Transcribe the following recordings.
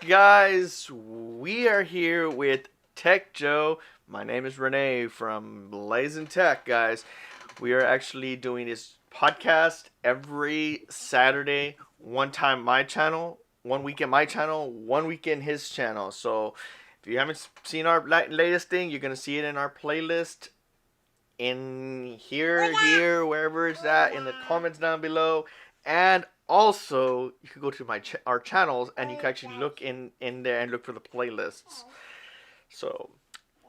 guys? We are here with Tech Joe. My name is Renee from Blazing Tech, guys. We are actually doing this podcast every Saturday, one time my channel, 1 week in my channel, 1 week in his channel. So if you haven't seen our latest thing, you're going to see it in our playlist in here, wherever it's at, in the comments down below. And also, you could go to our channels, and you can actually look in there and look for the playlists. So,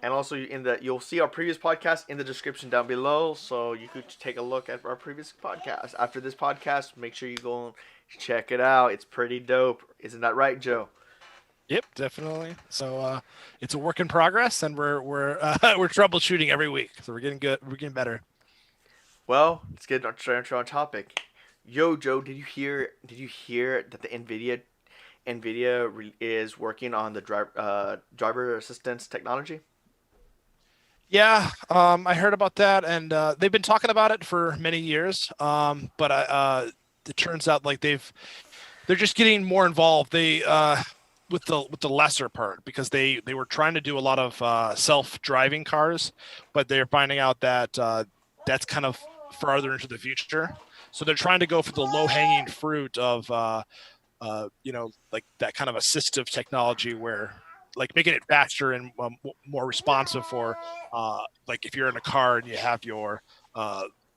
and also you'll see our previous podcast in the description down below. So you could take a look at our previous podcast. After this podcast, make sure you go and check it out. It's pretty dope, isn't that right, Joe? Yep, definitely. So it's a work in progress, and we're we're troubleshooting every week. So we're getting good. We're getting better. Well, let's get straight on topic. Yo, Joe, did you hear? Did you hear that the Nvidia is working on the driver assistance technology? Yeah, I heard about that, and they've been talking about it for many years. But it turns out like they're just getting more involved. They with the lesser part because they were trying to do a lot of self-driving cars, but they're finding out that that's kind of farther into the future. So they're trying to go for the low-hanging fruit of like that kind of assistive technology where like making it faster and more responsive for like if you're in a car and you have your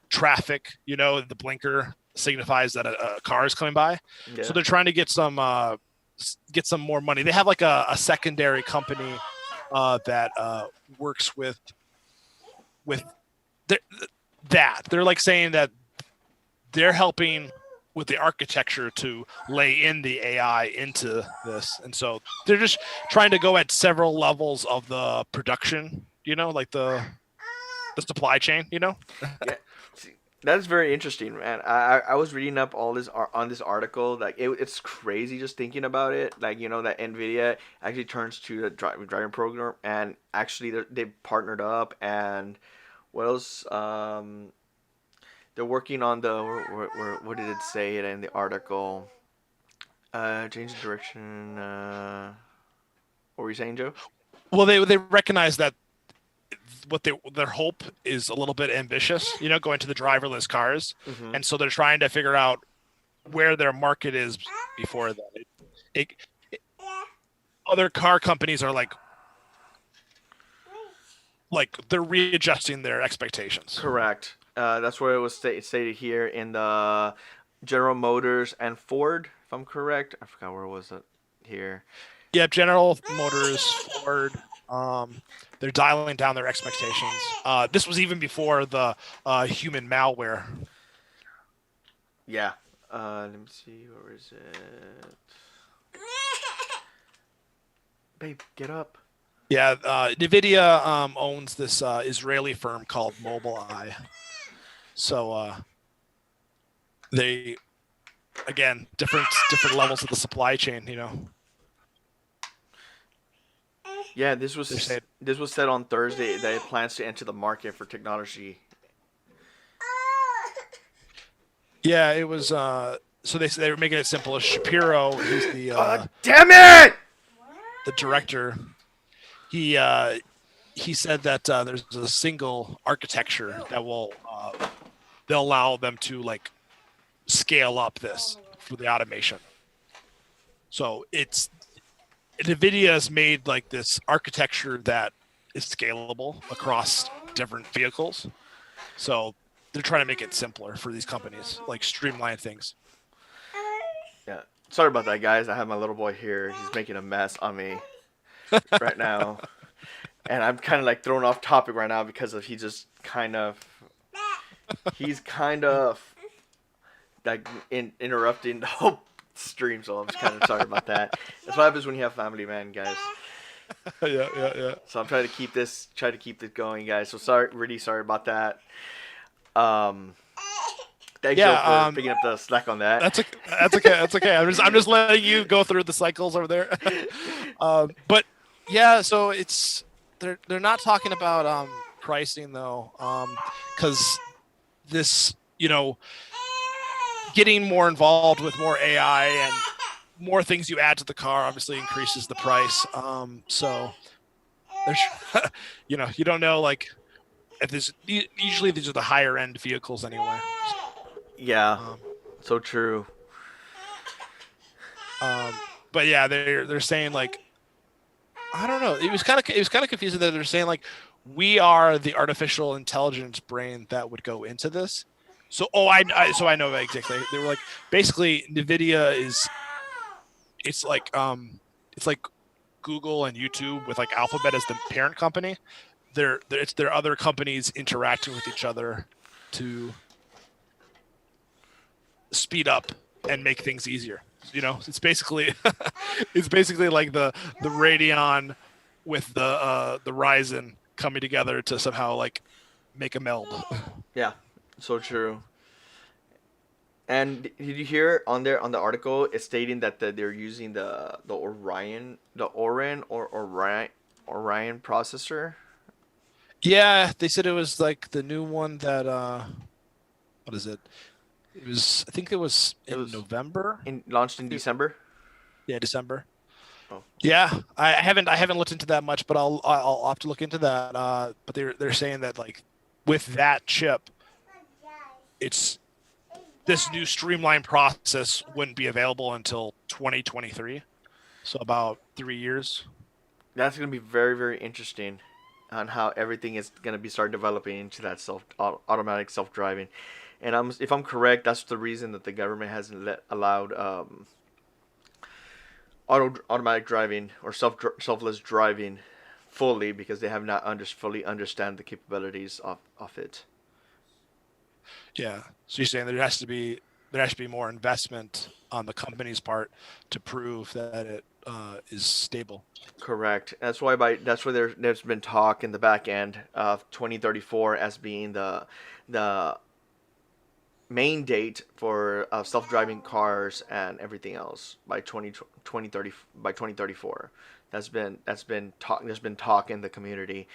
traffic, the blinker signifies that a car is coming by. Yeah. So they're trying to get some more money. They have like a secondary company that works with that. They're like saying that they're helping with the architecture to lay in the AI into this. And so they're just trying to go at several levels of the production, like the supply chain, Yeah. See, that's very interesting, man. I was reading up all this on this article. Like it's crazy just thinking about it. Like that Nvidia actually turns to the driving program, and actually they partnered up. And what else? They're working on the what did it say it in the article? Change the direction. What were you saying, Joe? Well, they recognize that their hope is a little bit ambitious, going to the driverless cars, and so they're trying to figure out where their market is before that. Other car companies are like they're readjusting their expectations. Correct. That's where it was stated here in the General Motors and Ford, if I'm correct. I forgot where was it here. Yeah, General Motors, Ford. They're dialing down their expectations. This was even before the human malware. Yeah. Let me see. Where is it? Babe, get up. Yeah, Nvidia owns this Israeli firm called Mobileye. So they, again, different levels of the supply chain, Yeah, this was said on Thursday that it plans to enter the market for technology. Yeah, it was. So they were making it simple. Shapiro, who's the damn it, the director. He said that there's a single architecture that will they'll allow them to like scale up this for the automation. So NVIDIA has made like this architecture that is scalable across different vehicles. So they're trying to make it simpler for these companies, like streamline things. Yeah. Sorry about that, guys. I have my little boy here. He's making a mess on me right now. And I'm kind of like thrown off topic right now because he's kind of like interrupting the whole stream. So I'm just kind of sorry about that. That's what happens when you have family, man, guys. Yeah. So I'm trying to keep this going, guys. So really sorry about that. Thanks, Joe, for picking up the slack on that. That's okay. I'm just letting you go through the cycles over there. But yeah, so they're not talking about pricing though, because this getting more involved with more AI and more things you add to the car obviously increases the price. So there's, you don't know like if this. Usually these are the higher end vehicles anyway. Yeah, Um, so true. but yeah, they're saying like I don't know. It was kind of confusing that they're saying like we are the artificial intelligence brain that would go into this. So so I know exactly. They were like basically Nvidia is it's like Google and YouTube with like Alphabet as the parent company. It's their other companies interacting with each other to speed up and make things easier. It's basically it's basically like the Radeon with the Ryzen coming together to somehow like make a meld. Yeah, so true. And did you hear on there on the article? It's stating that they're using the Orin or Orion processor. Yeah, they said it was like the new one that what is it? It was I think it was It in was November. launched in December. Yeah, December. Oh, Yeah, I haven't looked into that much, but I'll have to look into that. But they're saying that like with that chip, it's this new streamlined process wouldn't be available until 2023, so about 3 years. that's gonna be very very interesting on how everything is gonna be start developing into that automatic self driving. And if I'm correct, that's the reason that the government hasn't allowed automatic driving or selfless driving fully because they have not fully understand the capabilities of it. Yeah, so you're saying there has to be more investment on the company's part to prove that it is stable. Correct. That's why there's been talk in the back end of 2034 as being the main date for self-driving cars and everything else by 2030 by 2034. There's been talk in the community,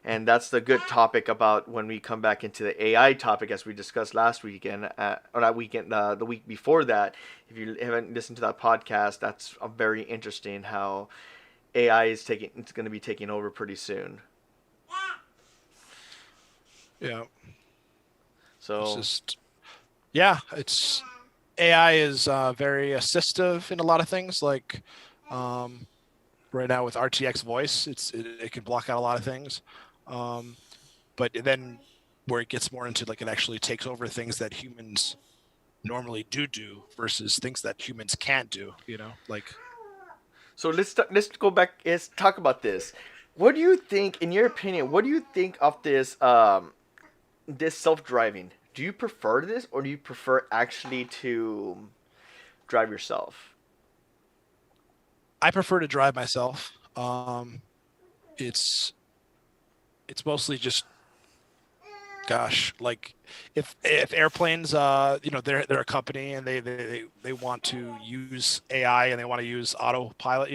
and that's the good topic about when we come back into the AI topic as we discussed last weekend or that weekend the week before that. If you haven't listened to that podcast, that's a very interesting how AI it's going to be taking over pretty soon. Yeah, it's So just yeah, it's AI is very assistive in a lot of things. Like um, right now with RTX voice, it can block out a lot of things. Um, but then where it gets more into like it actually takes over things that humans normally do versus things that humans can't do. Like let's go back. Let's talk about this. What do you think, in your opinion? What do you think of this self driving? Do you prefer this, or do you prefer actually to drive yourself? I prefer to drive myself. It's it's mostly just gosh, like if airplanes, they're a company and they want to use AI and they want to use autopilot.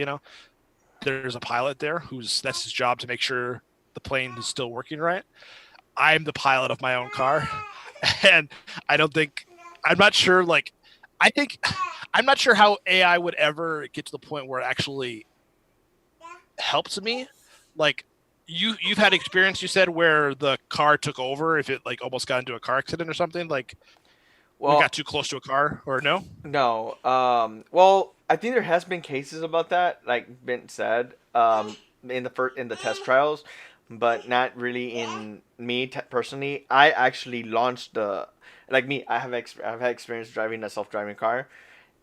There's a pilot there who's that's his job to make sure the plane is still working right. I'm the pilot of my own car, and I don't think I'm not sure. Like, I think I'm not sure how AI would ever get to the point where it actually helps me. Like, you've had experience, you said, where the car took over if it like almost got into a car accident or something. Like, we got Well, too close to a car, or no? no. Well, I think there has been cases about that, like been said, in the test trials, but not really in me personally. I actually launched the like me. I've had experience driving a self driving car,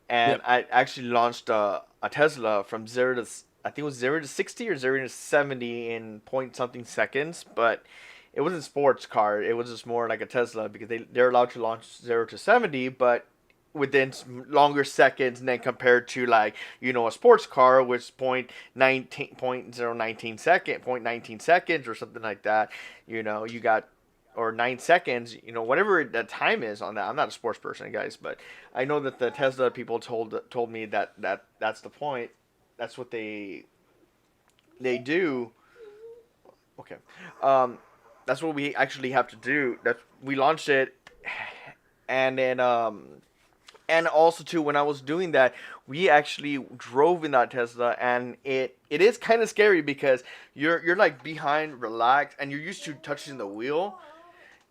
and Yep. I actually launched a Tesla from I think it was 0 to 60 or 0 to 70 in point something seconds, but it wasn't a sports car. It was just more like a Tesla because they're allowed to launch 0 to 70, but within longer seconds than compared to like a sports car which point 19 seconds or something like that. You got or 9 seconds, whatever the time is on that. I'm not a sports person, guys, but I know that the Tesla people told me that's the point. That's what they do. Okay, um, that's what we actually have to do. That we launched it, and then And also too, when I was doing that, we actually drove in that Tesla, and it is kind of scary because you're like behind, relaxed, and you're used to touching the wheel,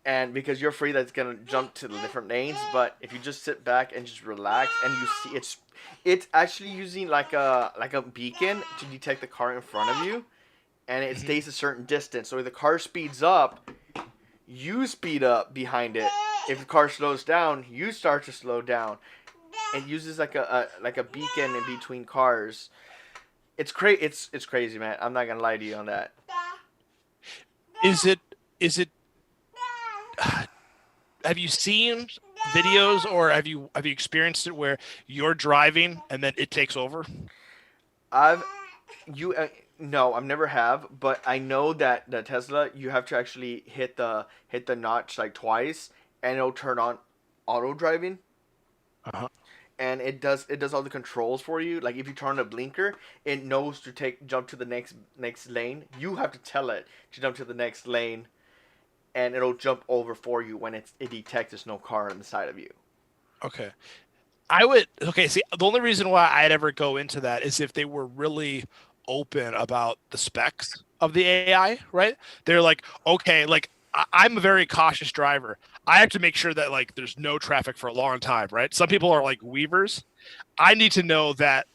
and because you're afraid that it's gonna jump to the different lanes. But if you just sit back and just relax, and you see it's actually using like a beacon to detect the car in front of you, and it Mhm. stays a certain distance. So if the car speeds up, you speed up behind it. If the car slows down, you start to slow down. It uses like a beacon in between cars. It's crazy, man. I'm not gonna lie to you on that. Is it have you seen videos or have you experienced it where you're driving and then it takes over? I've you No, I've never have, but I know that the Tesla, you have to actually hit the notch like twice, and it'll turn on auto driving, Uh-huh. and it does all the controls for you. Like if you turn on a blinker, it knows to take jump to the next lane. You have to tell it to jump to the next lane, and it'll jump over for you when it detects there's no car on the side of you. Okay. I would okay, see the only reason why I'd ever go into that is if they were really open about the specs of the AI, right? They're like, okay, like I'm a very cautious driver. I have to make sure that like there's no traffic for a long time, right? Some people are like weavers. I need to know that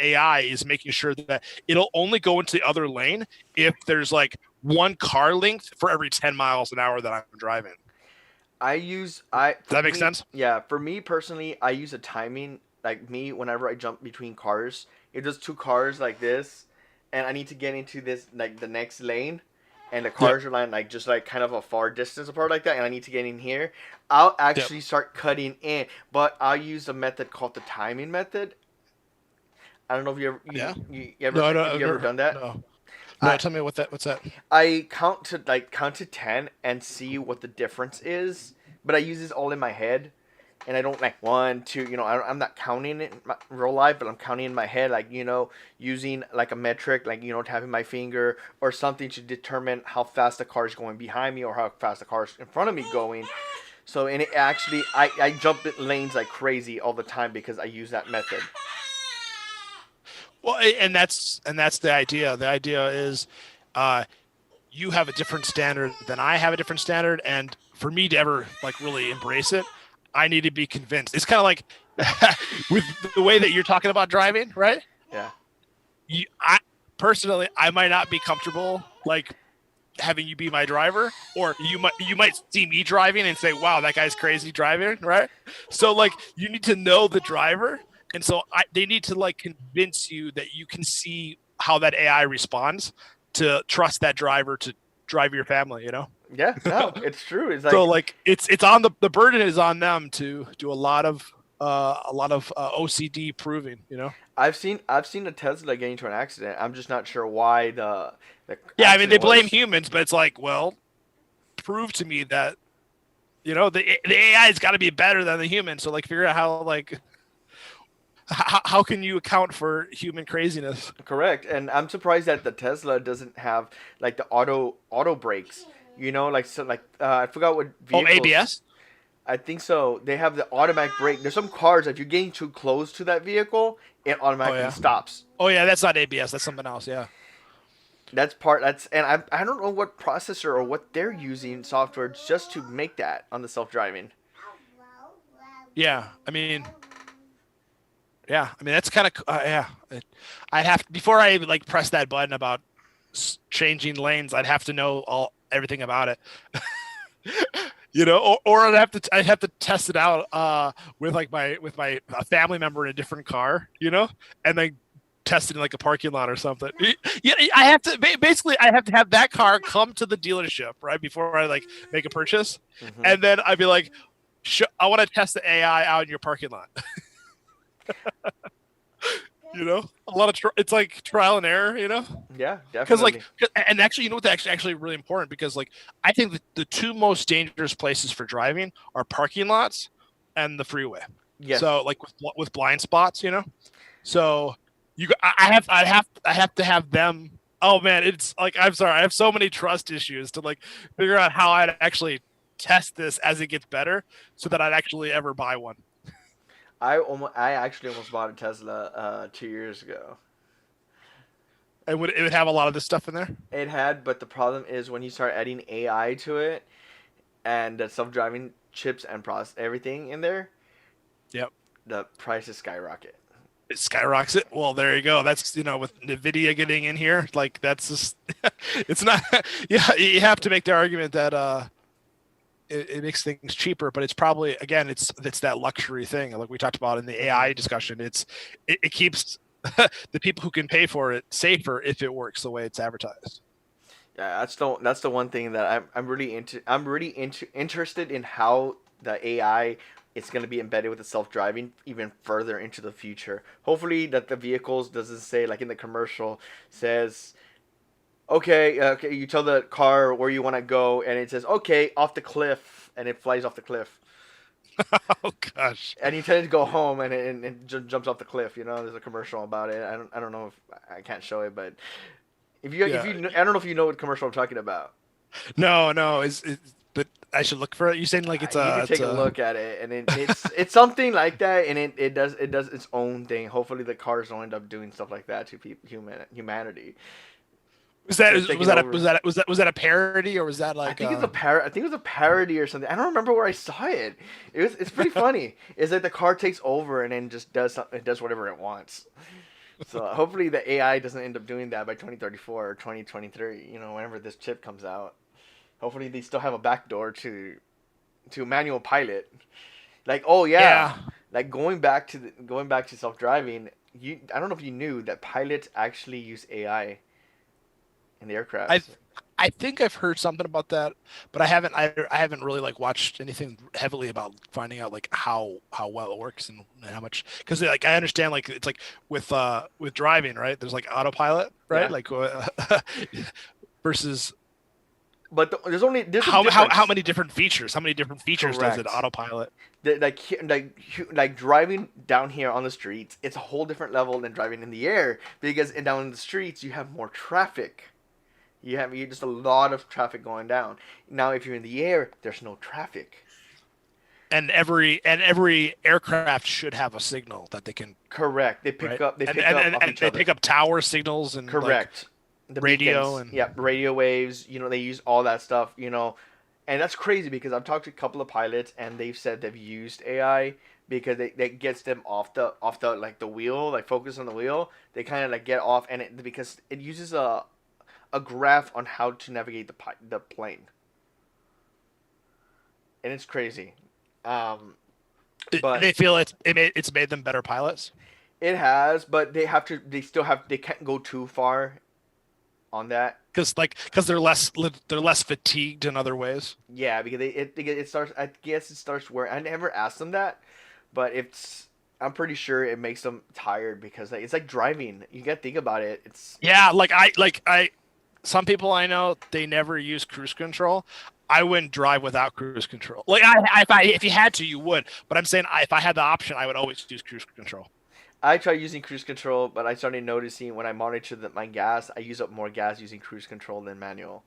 AI is making sure that it'll only go into the other lane if there's like one car length for every 10 miles an hour that I'm driving. For Does that make me, sense? yeah, for me personally, I use a timing, like me whenever I jump between cars. If there's two cars like this, and I need to get into this like the next lane, and the Yep. cars are like just like kind of a far distance apart like that, and I need to get in here, I'll Yep. actually start cutting in. But I'll use a method called the timing method. I don't know if you ever Yeah. you ever No, no, if I've you ever never. done that. No, no. I Tell me what's that? I count to 10 and see what the difference is, but I use this all in my head, and I don't like one, two. I'm not counting it in real life, but I'm counting in my head, like using like a metric, like tapping my finger or something to determine how fast the car is going behind me or how fast the car is in front of me going. So and it actually, I jump in lanes like crazy all the time because I use that method. Well, and that's the idea. The idea is, uh, you have a different standard than I have a different standard, and for me to ever like really embrace it, I need to be convinced. It's kind of like with the way that you're talking about driving, right? Yeah. I personally, I might not be comfortable like having you be my driver, or you might see me driving and say, "Wow, that guy's crazy driving," right? So like you need to know the driver, and so they need to like convince you that you can see how that AI responds to trust that driver to drive your family. Yeah. No, it's true. It's So like like it's on the burden is on them to do a lot of OCD proving. I've seen a Tesla get into an accident. I'm just not sure why the Yeah, I mean they accident blame was. humans, but it's like, well, prove to me that the AI's got to be better than the human. So like figure out how like how can you account for human craziness? Correct, and I'm surprised that the Tesla doesn't have like the auto brakes. Like so, like I forgot what Oh, vehicles. ABS. I think so. They have the automatic brake. There's some cars that if you're getting too close to that vehicle, it Oh automatically yeah. stops. Oh yeah, that's not ABS. That's something else. Yeah. And I don't know what processor or what they're using software just to make that on the self driving. Yeah. I mean that's kind of yeah. I'd have before I like press that button about changing lanes. I'd have to know everything about it. Or I'd have to test it out with like my with my a family member in a different car, and then test it in like a parking lot or something. Yeah, I have to basically I have to have that car come to the dealership right before I like make a purchase, Hmm. and then I'd be like, I want to test the AI out in your parking lot. A lot of it's like trial and error, Yeah, because like definitely. and actually that's actually really important because like I think the two most dangerous places for driving are parking lots and the freeway. Yes. So like with blind spots, so I have to have them. Oh man, it's like I'm sorry, I have so many trust issues to like figure out how I'd actually test this as it gets better so that I'd actually ever buy one. I actually almost bought a Tesla 2 years ago. It would have a lot of this stuff in there. It had, but the problem is when you start adding AI to it and the self-driving chips and process everything in there, Yep. the prices skyrocket. It skyrockets it. Well, there you go. That's with Nvidia getting in here, like that's just it's not. Yeah, you have to make the argument that it makes things cheaper, but it's probably again it's that luxury thing like we talked about in the Mm-hmm. AI discussion. It keeps the people who can pay for it safer if it works the way it's advertised. Yeah, that's the one thing that I'm really interested in how the AI is going to be embedded with the self driving even further into the future. Hopefully that the vehicles doesn't say like in the commercial says okay, you tell the car where you want to go and it says okay off the cliff and it flies off the cliff Oh gosh. and you tend to go home and it jumps off the cliff. There's a commercial about it. I don't know if I can't show it, but if Yeah. you I don't know if you know what commercial I'm talking about. No, no. But I should look for it. You saying like You can it's take a a look at it, and it's something like that, and it does its own thing. Hopefully, the cars don't end up doing stuff like that to humanity. was that They're was taking that a, over. was that a parody or was that I like think it's a I think it was a parody or something. I don't remember where I saw it. It's pretty funny. It's like the car takes over and then just does something, it does whatever it wants. So hopefully the AI doesn't end up doing that by 2034 or 2023. Whenever this chip comes out. Hopefully they still have a backdoor to manual pilot. Like, oh yeah, yeah. like going back to self driving. I don't know if you knew that pilots actually use AI in the I aircrafts. I think I've heard something about that, but I haven't really like watched anything heavily about finding out like how well it works and how much because like I understand like it's like with driving, right? There's like autopilot, right? Yeah, Like versus but there's a how difference. many different features? How many different features does it Correct. autopilot? Like driving down here on the streets, it's a whole different level than driving in the air because down in the streets you have more traffic. You just a lot of traffic going down. Now, if you're in the air, there's no traffic. And every aircraft should have a signal that they can Correct. They pick right up. They and pick and, up and, off and each they other. pick up tower signals and like Correct. The radio beacons. and Yeah, radio waves. They use all that stuff. And that's crazy because I've talked to a couple of pilots and they've said they've used AI because that gets them off the like the wheel, like focus on the wheel. They kind of like get off and because it uses a graph on how to navigate the plane, and it's crazy. Um, but they feel it's made them better pilots it has, but they still have, they can't go too far on that. because they're less fatigued in other ways. Yeah, because it starts. I guess it starts where I never asked them that, but I'm pretty sure it makes them tired because it's like driving. You got to think about it. It's Yeah, I some people I know they never use cruise control. I wouldn't drive without cruise control. Like if you had to, you would. But I'm saying if I had the option, I would always use cruise control. I try using cruise control, but I started noticing when I monitor my gas, I use up more gas using cruise control than manual.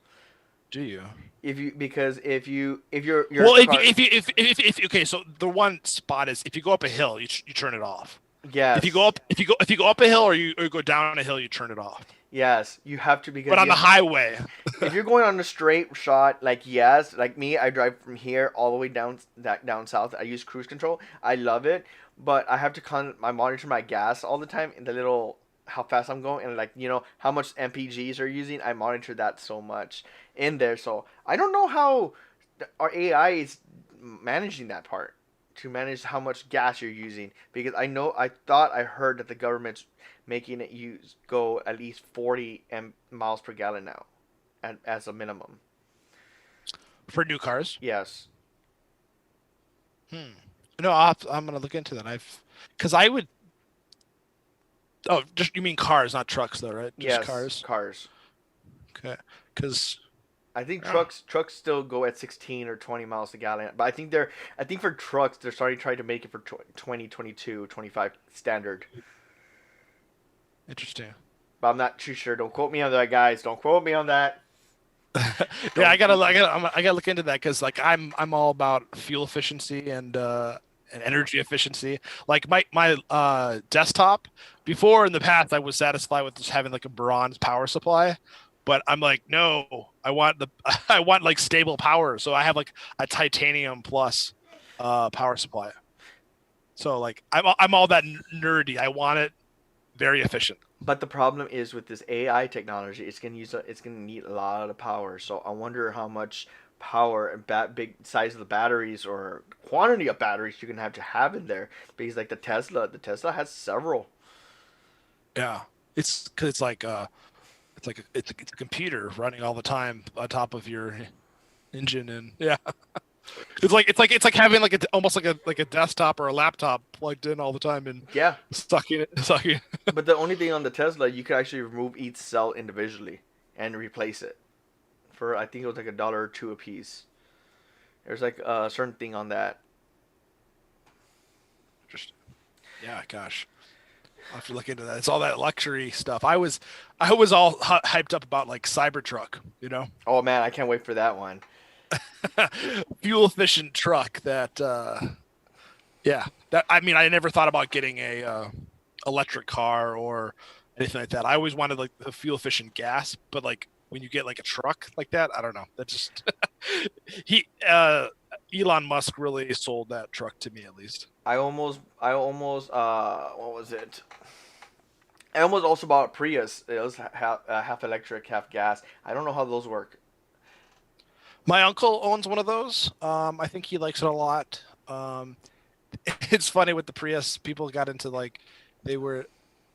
Do you? If your Well, car, if okay, so the one spot is if you go up a hill, you turn it off. yes, If you go up a hill or you go down a hill, you turn it off. yes, you have to because But on the highway, if you're going on a straight shot, like yes, like me, I drive from here all the way down south. I use cruise control. I love it, but I have to I monitor my gas all the time in the little how fast I'm going and like how much MPGs are using. I monitor that so much in there, so I don't know how our AI is managing that part to manage how much gas you're using because I thought I heard that the government's making it use go at least 40 miles per gallon now as a minimum. for new cars. Yes. Hmm. No, I'm gonna look into that. Because I would. Oh, just you mean cars, not trucks, though, right? Just Yes, cars. cars. Okay. Because I think yeah, trucks still go at 16 or 20 miles a gallon, but I think for trucks they're starting to try to make it for 20, 22, 25 standard. interesting. But I'm not too sure. Don't quote me on that, guys. Don't quote me on that. Yeah, Don't. I gotta look into that because like I'm all about fuel efficiency and energy efficiency. Like my desktop before in the past, I was satisfied with just having like a bronze power supply, but I'm like, no, I want the I want like stable power. So I have like a titanium plus power supply. So like I'm all that nerdy. I want it very efficient. But the problem is with this AI technology, it's gonna need a lot of power. So I wonder how much power and big size of the batteries or quantity of batteries you're gonna have to have in there. Because like the Tesla has several. Yeah, it's because it's a computer running all the time on top of your engine, and yeah, it's like having like almost like a desktop or a laptop plugged in all the time and Yeah, sucking. but the only thing on the Tesla, you could actually remove each cell individually and replace it for I think it was like $1 or $2 a piece. There's like a certain thing on that. Just yeah, gosh. I'll have to look into that. It's all that luxury stuff. I was all hyped up about like Cybertruck, you know, Oh man, I can't wait for that one. fuel efficient truck that yeah, that I mean I never thought about getting a electric car or anything like that. I always wanted like the fuel efficient gas, but like when you get like a truck like that, I don't know. That just he Elon Musk really sold that truck to me at least. What was it? I almost also bought a Prius. It was half electric, half gas. I don't know how those work. My uncle owns one of those. I think he likes it a lot. It's funny with the Prius, people got into like they were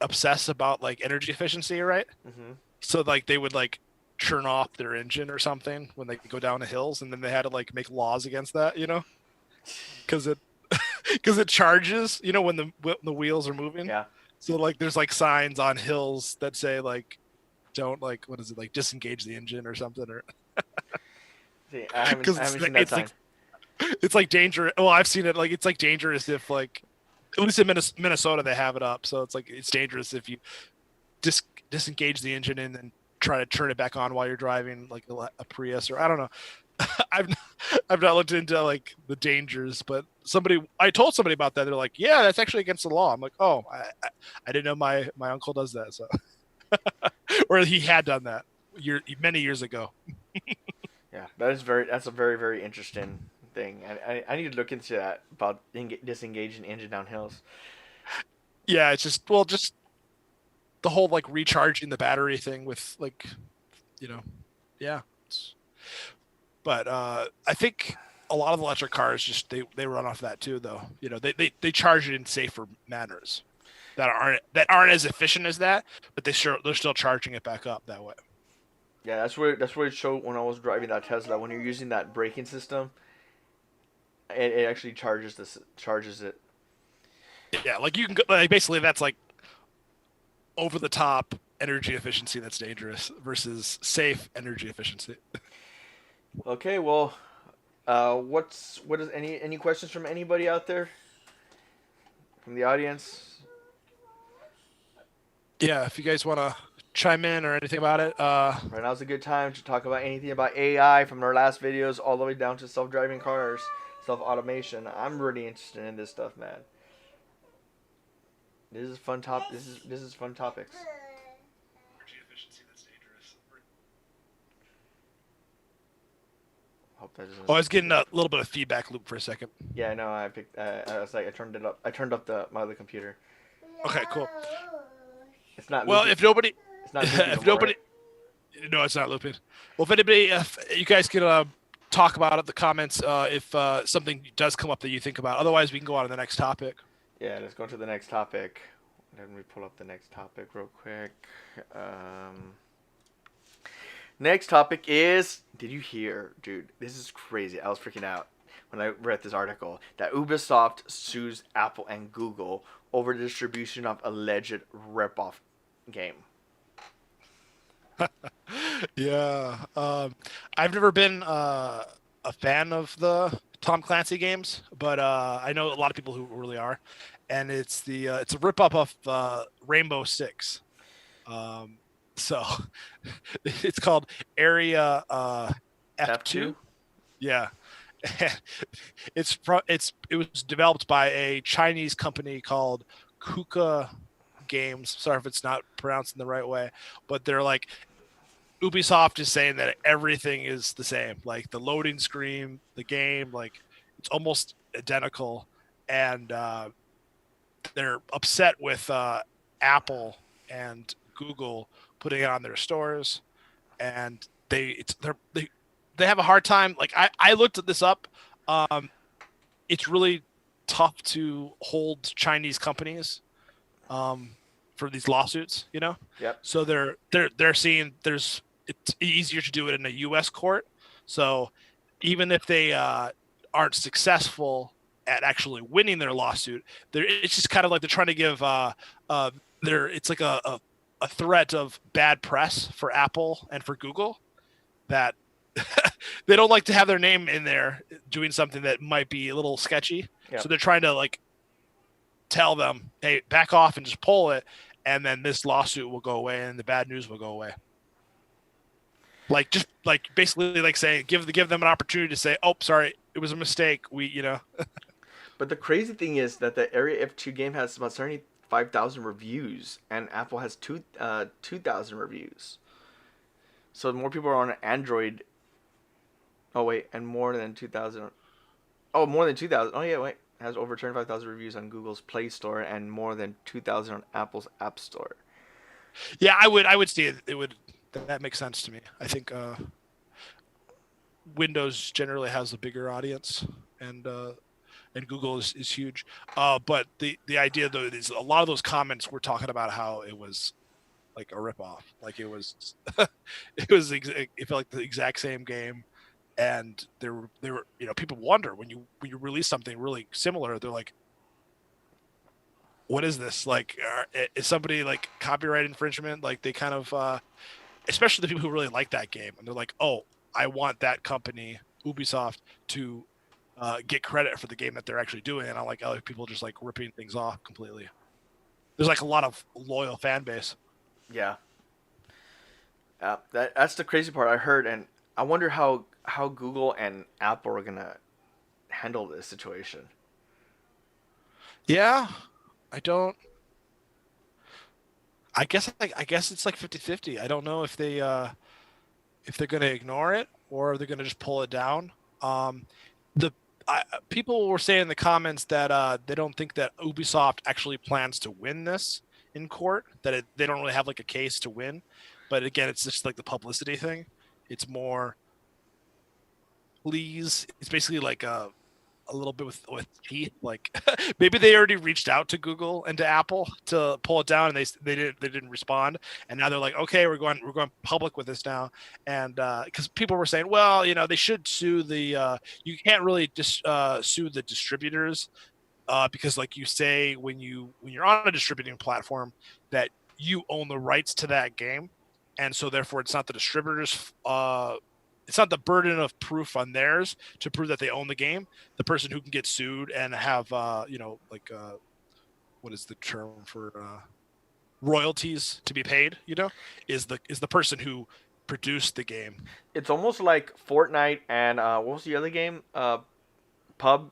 obsessed about like energy efficiency, right? Hmm. So like they would like turn off their engine or something when they go down the hills, and then they had to like make laws against that, because it because it charges, when the wheels are moving. Yeah. So like there's like signs on hills that say like don't like what is it like disengage the engine or something or See, because I it's haven't seen like that sign. it's like dangerous. Well, I've seen it like it's like dangerous if like at least in Minnesota they have it up, so it's like it's dangerous if you disengage the engine and then try to turn it back on while you're driving like a Prius or I don't know. I've I've not looked into like the dangers, but I told somebody about that. They're like, yeah, that's actually against the law. I'm like, oh, I didn't know my uncle does that, so or he had done that many years ago. Yeah, that's a very interesting thing. I need to look into that about disengaging engine down hills. Yeah, it's just the whole like recharging the battery thing with like you know yeah. But I think a lot of electric cars just they run off that too, though. They charge it in safer manners that aren't as efficient as that, but they're still charging it back up that way. Yeah, that's where it showed when I was driving that Tesla. When you're using that braking system, it actually charges it. Yeah, like you can go, like basically that's like over the top energy efficiency that's dangerous versus safe energy efficiency. Okay, well, what is any questions from anybody out there from the audience? Yeah, if you guys want to chime in or anything about it, Right now's a good time to talk about anything about AI from our last videos all the way down to self-driving cars, self-automation. I'm really interested in this stuff, man. This is fun top. This is fun topics. energy efficiency that's dangerous. Hope that Oh, I doesn't. was getting a little bit of feedback loop for a second. Yeah, I know. I picked. I was like, I turned it up. I turned up my other computer. Okay, cool. It's not Well, looping. if nobody, It's not looping no if more, right? nobody, no, it's not looping. Well, if you guys can talk about it in the comments, if something does come up that you think about. Otherwise, we can go on to the next topic. Yeah, let's go to the next topic. Let me pull up the next topic real quick. Um, Next topic is, did you hear, dude? This is crazy. I was freaking out when I read this article that Ubisoft sues Apple and Google over the distribution of alleged ripoff game. Yeah, I've never been a fan of the Tom Clancy games, but I know a lot of people who really are, and it's a rip up of Rainbow Six. Um, so it's called Area F2? F2. Yeah, It was developed by a Chinese company called Kuka Games. Sorry if it's not pronounced in the right way, but they're like Ubisoft is saying that everything is the same. Like the loading screen, the game, like it's almost identical, and they're upset with Apple and Google putting it on their stores, and they have a hard time. Like I looked this up. Um, it's really tough to hold Chinese companies um, for these lawsuits, you know. Yep. So they're seeing there's it's easier to do it in a U.S. court. So even if they aren't successful at actually winning their lawsuit, it's just kind of like they're trying to give it's like a threat of bad press for Apple and for Google that they don't like to have their name in there doing something that might be a little sketchy. Yep. So they're trying to like tell them, hey, back off and just pull it, and then this lawsuit will go away and the bad news will go away. Like just like basically like saying give them an opportunity to say, oh, sorry, it was a mistake. But the crazy thing is that the Area F2 game has about 75,000 reviews, and Apple has 2,000 reviews. So more people are on Android. Oh wait, and more than 2,000. Oh, more than 2,000. Oh yeah, wait, has over 25,000 reviews on Google's Play Store and more than 2,000 on Apple's App Store. Yeah, I would see it. It would that makes sense to me. I think Windows generally has a bigger audience, and Google is huge. But the idea though is a lot of those comments were talking about how it was like a ripoff, like it was it felt like the exact same game, and there were people wonder when you release something really similar, they're like, what is this like? Is somebody like copyright infringement? Like they kind of especially the people who really like that game, and they're like, oh, I want that company Ubisoft to get credit for the game that they're actually doing, and I like other people just like ripping things off completely. There's like a lot of loyal fan base. Yeah. That's the crazy part I heard, and I wonder how Google and Apple are gonna handle this situation. Yeah, I don't. I guess it's like 50-50. I don't know if they're going to ignore it or they're going to just pull it down. The people were saying in the comments that they don't think that Ubisoft actually plans to win this in court. They don't really have like a case to win. But again, it's just like the publicity thing. It's more, please. It's basically like a little bit with teeth. Like maybe they already reached out to Google and to Apple to pull it down, and they didn't respond. And now they're like, okay, we're going public with this now. And because people were saying, well, they should sue the you can't really sue the distributors because like you say when you're on a distributing platform that you own the rights to that game, and so therefore it's not the distributors it's not the burden of proof on theirs to prove that they own the game. The person who can get sued and have what is the term for royalties to be paid, is the person who produced the game. It's almost like Fortnite and what was the other game? Pub PUBG.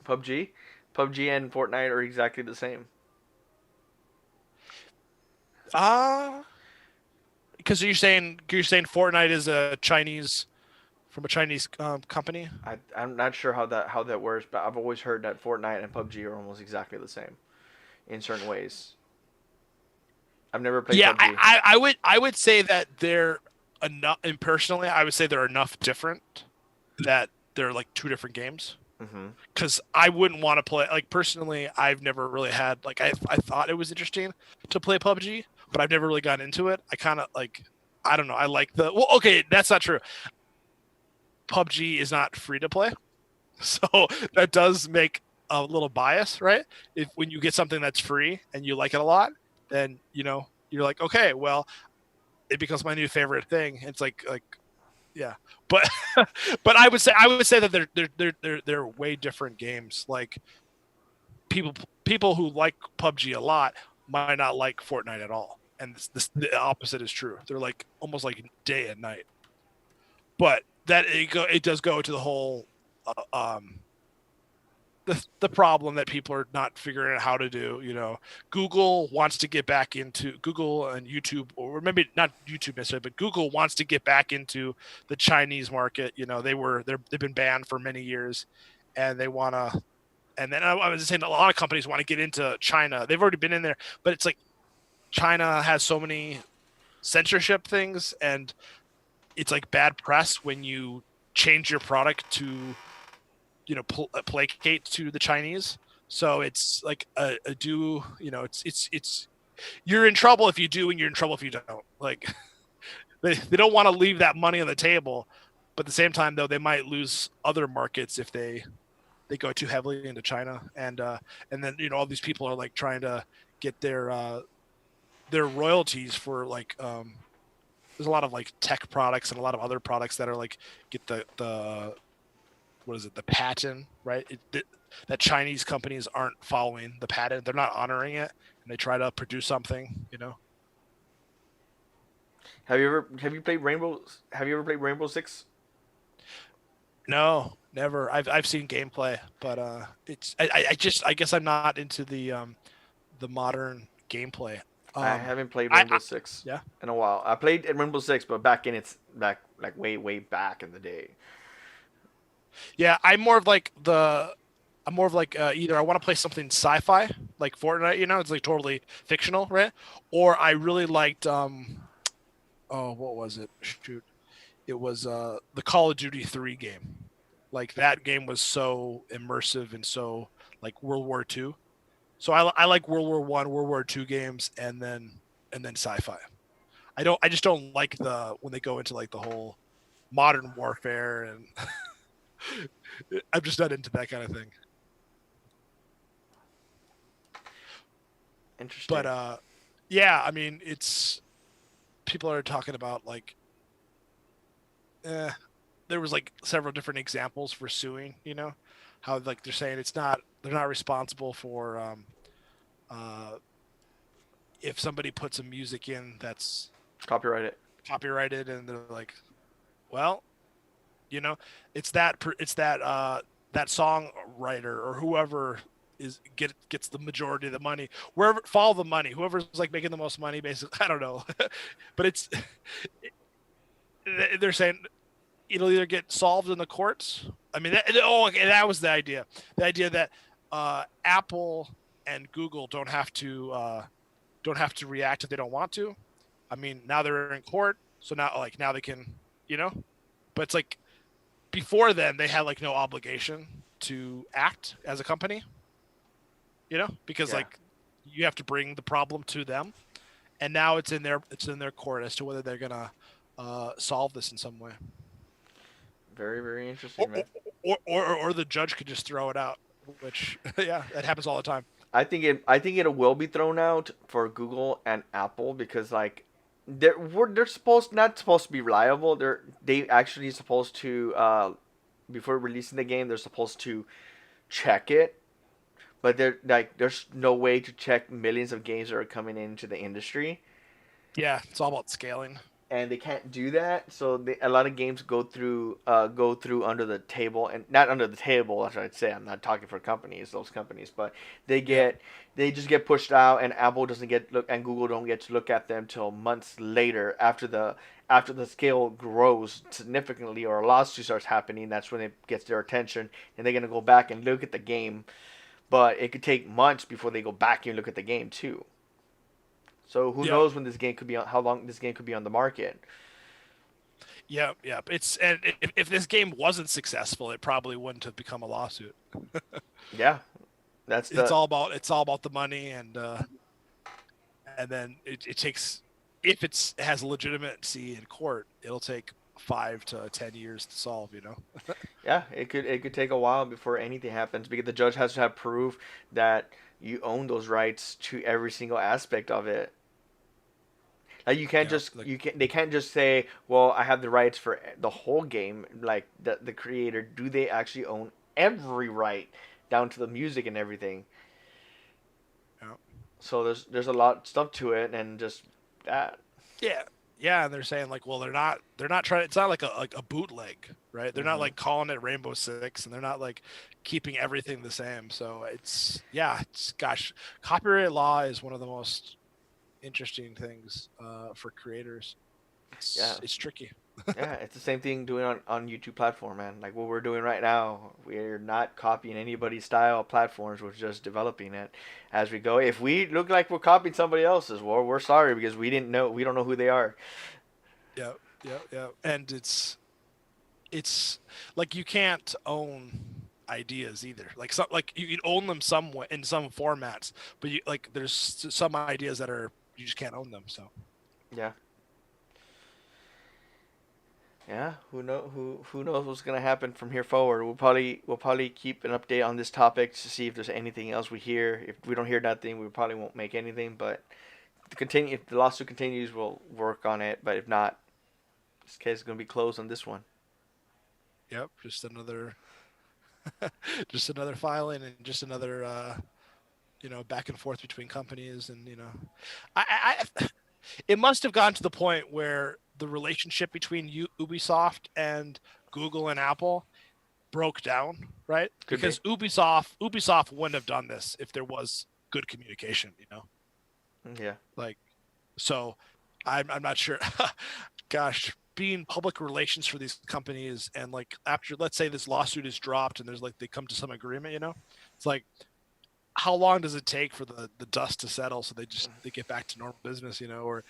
PUBG. PUBG and Fortnite are exactly the same. Because you're saying Fortnite is a Chinese from a Chinese company. I'm not sure how that works, but I've always heard that Fortnite and PUBG are almost exactly the same in certain ways. I've never played Yeah, PUBG. I would say that they're enough. And personally, I would say they're enough different that they're like two different games. Mm-hmm. Because I wouldn't want to play. Like personally, I've never really had like I thought it was interesting to play PUBG, but I've never really gotten into it. I kind of like I don't know. I like okay, that's not true. PUBG is not free to play, so that does make a little bias, right? If when you get something that's free and you like it a lot, then you're like, okay, well, it becomes my new favorite thing. It's like yeah, but but I would say that they're way different games. Like people who like PUBG a lot might not like Fortnite at all, and the opposite is true. They're like almost like day and night. But that it does go to the whole the problem that people are not figuring out how to do. Google wants to get back into Google and YouTube, or maybe not YouTube necessarily, but Google wants to get back into the Chinese market. They've been banned for many years, and they want to. And then I was saying a lot of companies want to get into China. They've already been in there, but it's like China has so many censorship things, and it's like bad press when you change your product to placate to the Chinese. So it's like a do it's you're in trouble if you do, and you're in trouble if you don't. Like they don't want to leave that money on the table, but at the same time though they might lose other markets if they go too heavily into China, and then all these people are like trying to get their royalties for like there's a lot of like tech products and a lot of other products that are like get the what is it, the patent, right? That Chinese companies aren't following the patent, they're not honoring it, and they try to produce something. Have you ever played Rainbow Six? No, never. I've seen gameplay, but I guess I'm not into the modern gameplay. I Um, haven't played I Rainbow Six yeah. in a while. I played at Rainbow Six, but back in its back like way back in the day. Yeah, I'm more of like either I want to play something sci-fi like Fortnite, it's like totally fictional, right? Or I really liked oh, what was it? Shoot. It was the Call of Duty 3 game. Like that game was so immersive and so like World War II. So I like World War One, World War II games, and then sci-fi. I just don't like the when they go into like the whole modern warfare, and I'm just not into that kind of thing. But Interesting. yeah, I mean, it's people are talking about like eh, there was like several different examples for suing, how like they're saying they're not responsible for uh if somebody puts a music in that's Copyright it. copyrighted, and they're like, well, you know, it's that song writer or whoever gets the majority of the money, wherever follow the money, whoever's like making the most money basically. I don't know. But they're saying it'll either get solved in the courts. I mean, okay, that was the idea that Apple and Google don't have to react if they don't want to. I mean, now they're in court, so now they can, you know. But it's like before then they had like no obligation to act as a company, because Yeah. like you have to bring the problem to them, and now it's in their court as to whether they're gonna solve this in some way, Very very or interesting, or, man. or the judge could just throw it out, which yeah, that happens all the time. I think it will be thrown out for Google and Apple because like they're supposed not supposed to be reliable. They actually supposed to before releasing the game they're supposed to check it, but they're like there's no way to check millions of games that are coming into the industry, Yeah, it's all about scaling. and they can't do that. So a lot of games go through under the table, and not under the table. That's what I'd say. I'm not talking for those companies, but they Yeah, get they just get pushed out, and Apple doesn't get look, and Google don't get to look at them till months later after the scale grows significantly or a lawsuit starts happening. That's when it gets their attention, and they're gonna go back and look at the game. But it could take months before they go back and look at the game too. So who yeah, knows when this game could be on, how long this game could be on the market. yeah. And if this game wasn't successful, it probably wouldn't have become a lawsuit. Yeah, that's It's the all about it's all about the money, and then it takes if it has legitimacy in court, it'll take 5 to 10 years to solve. yeah. It could take a while before anything happens because the judge has to have proof that you own those rights to every single aspect of it. Like you can't Yeah, just like you can they can't just say, well, I have the rights for the whole game. Like the creator, do they actually own every right down to the music and everything? yeah, So there's a lot of stuff to it, and just that. yeah, yeah. And they're saying like, well, they're not trying. It's not like a bootleg. right? They're not Hmm. like calling it Rainbow Six, and they're not like keeping everything the same. So it's yeah, it's gosh, copyright law is one of the most interesting things for creators. Yeah. It's tricky. Yeah, it's the same thing doing on YouTube platform, man. Like what we're doing right now, we're not copying anybody's style of platforms. We're just developing it as we go. If we look like we're copying somebody else's, well, we're sorry because we don't know who they are. Yeah, yeah, yeah. And it's like you can't own ideas either. Like some like you can own them some way in some formats, but you like there's some ideas that are you just can't own them. So Yeah. Yeah, who knows what's gonna happen from here forward? We'll probably keep an update on this topic to see if there's anything else we hear. If we don't hear nothing, we probably won't make anything. But if the lawsuit continues, we'll work on it. But if not, this case is gonna be closed on this one. yep, just another just another filing and just another back and forth between companies and I it must have gotten to the point where the relationship between Ubisoft and Google and Apple broke down, right? Could be. Because Ubisoft wouldn't have done this if there was good communication, Yeah. like so I'm not sure. Gosh, being public relations for these companies and like after let's say this lawsuit is dropped and there's like they come to some agreement, it's like how long does it take for the dust to settle so they get back to normal business, or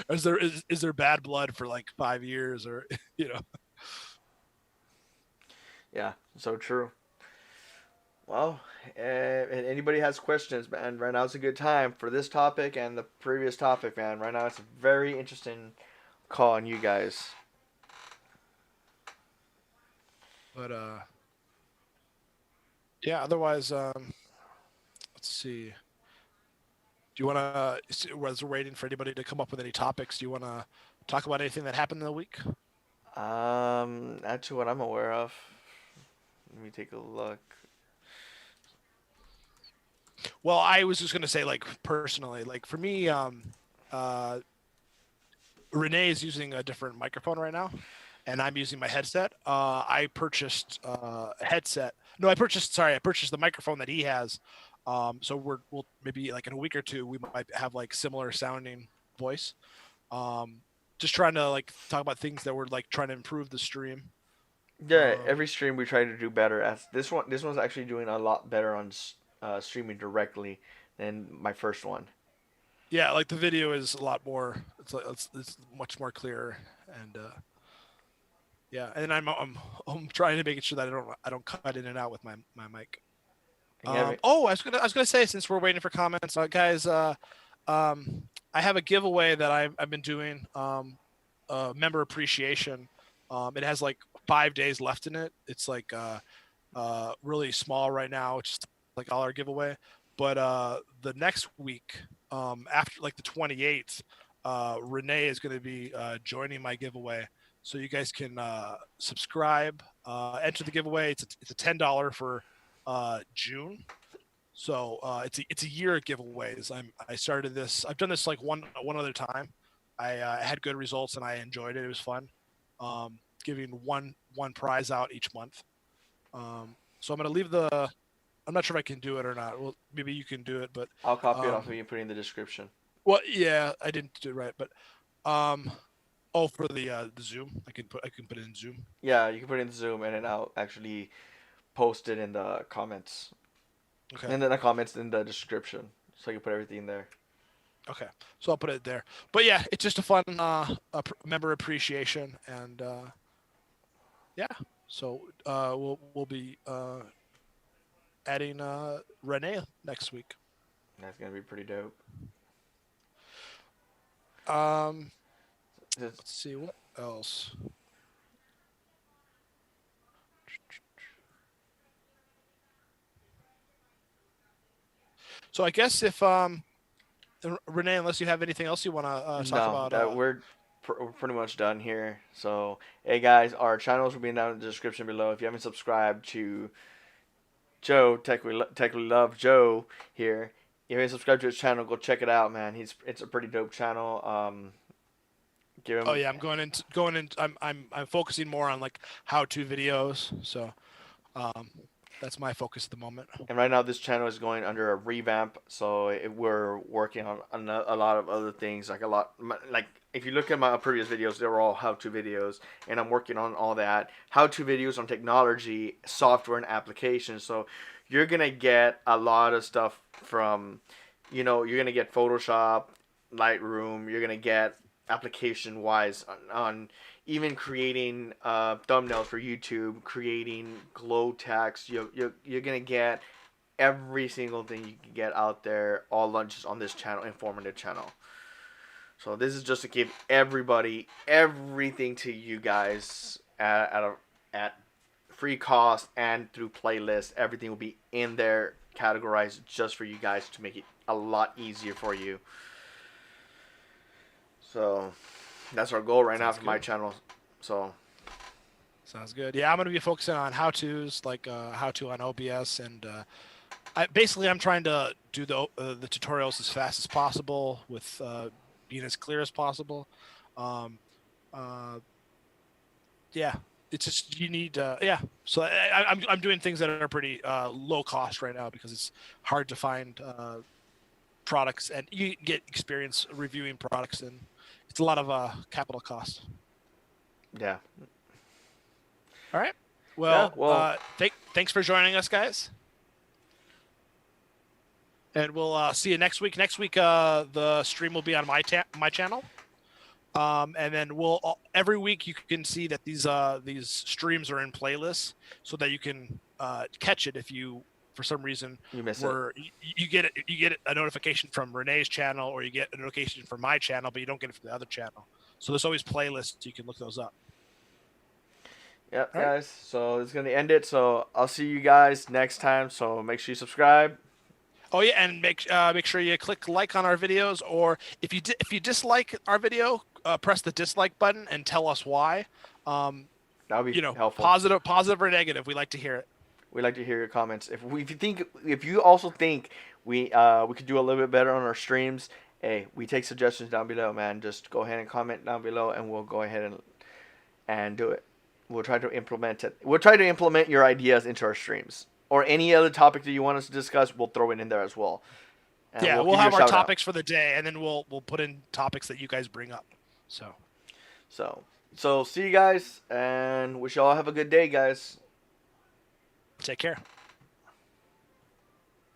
is there bad blood for like 5 years or you know Yeah. So true. Well, and anybody has questions, man, right now is a good time for this topic and the previous topic, man. Right now it's a very interesting call on you guys. but yeah, otherwise let's see. Do you want to, was waiting for anybody to come up with any topics? Do you want to talk about anything that happened in the week? Not to what I'm aware of. Let me take a look. Well, I was just going to say, like, personally, like, for me, uh, Renee is using a different microphone right now, and I'm using my headset. I purchased a headset. No, I purchased the microphone that he has. So we'll maybe like in a week or two, we might have like similar sounding voice. Um, just trying to like talk about things that we're like trying to improve the stream. Yeah, Um, every stream we try to do better. As this one's actually doing a lot better on streaming directly than my first one. yeah, like the video is a lot more. It's much more clear, and yeah. And I'm trying to make sure that I don't cut in and out with my mic. And you have it. Oh, I was gonna say since we're waiting for comments, guys. I have a giveaway that I've been doing. Member appreciation. It has like 5 days left in it. It's like really small right now. It's just like all our giveaway. But the next week, after like the 28th, Renee is going to be joining my giveaway. So you guys can subscribe, enter the giveaway. It's a $10 for June. So it's a year of giveaways. I started this. I've done this like one other time. I had good results and I enjoyed it. It was fun. Giving one prize out each month. So I'm gonna leave the. I'm not sure if I can do it or not. Well, maybe you can do it, but I'll copy it off of um, you and put it in the description. well, yeah, I didn't do it right, but um, oh, for the Zoom, I can put it in Zoom. Yeah, you can put it in Zoom and then I'll actually post it in the comments. Okay, And then the comments in the description. So you can put everything there. okay, so I'll put it there. But yeah, it's just a fun member appreciation, and yeah, so we'll be adding Renee next week. That's gonna be pretty dope. Um, Just, let's see what else. So I guess if Renee, unless you have anything else you want to talk no, about, that we're pretty much done here. So, hey guys, our channels will be down in the description below. If you haven't subscribed to Joe, Tech We Love Joe here, if you haven't subscribed to his channel, go check it out, man. It's a pretty dope channel. Give Oh him. yeah, I'm going in. I'm focusing more on like how-to videos. So um, that's my focus at the moment. And right now, this channel is going under a revamp, so we're working on a lot of other things, like a lot, like if you look at my previous videos, they were all how-to videos, and I'm working on all that how-to videos on technology, software, and applications. So you're gonna get a lot of stuff from, you're gonna get Photoshop, Lightroom. You're gonna get application-wise on even creating thumbnails for YouTube, creating glow text. You're gonna get every single thing you can get out there, all lunches on this channel, informative channel. So this is just to give everybody everything to you guys at free cost and through playlist. Everything will be in there, categorized just for you guys to make it a lot easier for you. So that's our goal right now Sounds for my good. channel. So Sounds good. Yeah, I'm gonna be focusing on how-tos, like how-to on OBS, and I'm trying to do the tutorials as fast as possible with being as clear as possible. Um, uh, yeah, it's just you need yeah. So I'm doing things that are pretty low cost right now because it's hard to find products, and you get experience reviewing products, and it's a lot of capital cost. yeah, All right. yeah. Well, Well, thanks for joining us, guys, and we'll see you next week. Next week, the stream will be on my channel. And then we'll every week you can see that these streams are in playlists so that you can catch it if you for some reason you miss it. were you get a notification from Renee's channel or you get a notification from my channel but you don't get it from the other channel. So there's always playlists, you can look those up. Yep, All right. guys. So it's gonna end it. So I'll see you guys next time. So make sure you subscribe. Oh yeah, and make sure you click like on our videos, or if you dislike our video, press the dislike button and tell us why. Um, That'll be helpful. positive or negative, we like to hear it. We like to hear your comments. If you also think we could do a little bit better on our streams, hey, we take suggestions down below, man. Just go ahead and comment down below, and we'll go ahead and do it. We'll try to implement it. We'll try to implement your ideas into our streams or any other topic that you want us to discuss. We'll throw it in there as well, and Yeah, we'll we'll give you a have our shout out. topics for the day, and then we'll put in topics that you guys bring up. So So see you guys, and wish you all have a good day, guys. take care.